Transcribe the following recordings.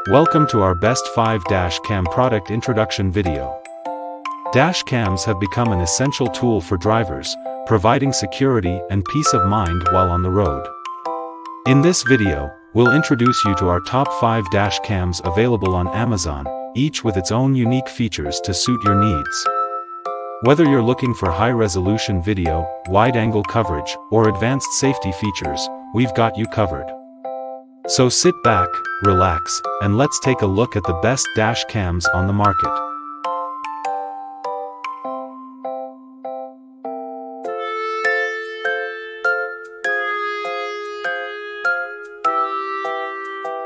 Welcome to our Best 5 Dash Cam product introduction video. Dash cams have become an essential tool for drivers, providing security and peace of mind while on the road. In this video, we'll introduce you to our top 5 dash cams available on Amazon, each with its own unique features to suit your needs. Whether you're looking for high-resolution video, wide-angle coverage, or advanced safety features, we've got you covered. So sit back, relax, and let's take a look at the best dash cams on the market.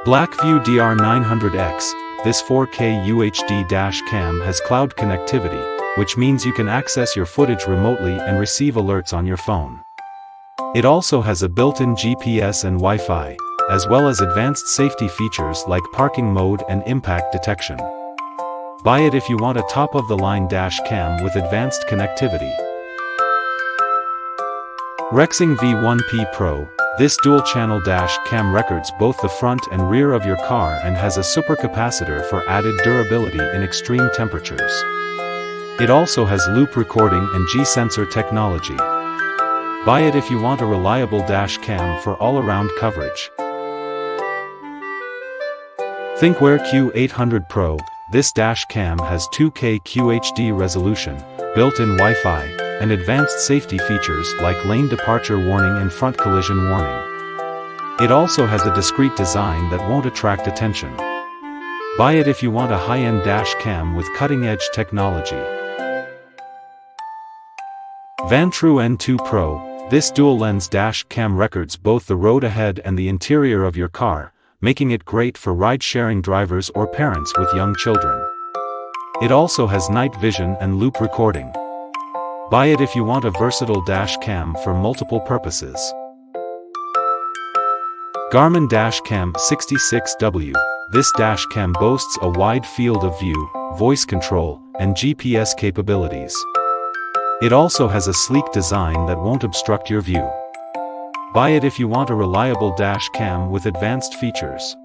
BlackVue DR900X, this 4K UHD dash cam has cloud connectivity, which means you can access your footage remotely and receive alerts on your phone. It also has a built-in GPS and Wi-Fi, as well as advanced safety features like parking mode and impact detection. Buy it if you want a top-of-the-line dash cam with advanced connectivity. Rexing V1P Pro, this dual-channel dash cam records both the front and rear of your car and has a supercapacitor for added durability in extreme temperatures. It also has loop recording and G-sensor technology. Buy it if you want a reliable dash cam for all-around coverage. Thinkware Q800PRO, this dash cam has 2K QHD resolution, built-in Wi-Fi, and advanced safety features like lane departure warning and front collision warning. It also has a discreet design that won't attract attention. Buy it if you want a high-end dash cam with cutting-edge technology. Vantrue N2 Pro, this dual-lens dash cam records both the road ahead and the interior of your car, making it great for ride-sharing drivers or parents with young children. It also has night vision and loop recording. Buy it if you want a versatile dash cam for multiple purposes. Garmin Dash Cam 66W, this dash cam boasts a wide field of view, voice control, and GPS capabilities. It also has a sleek design that won't obstruct your view. Buy it if you want a reliable dash cam with advanced features.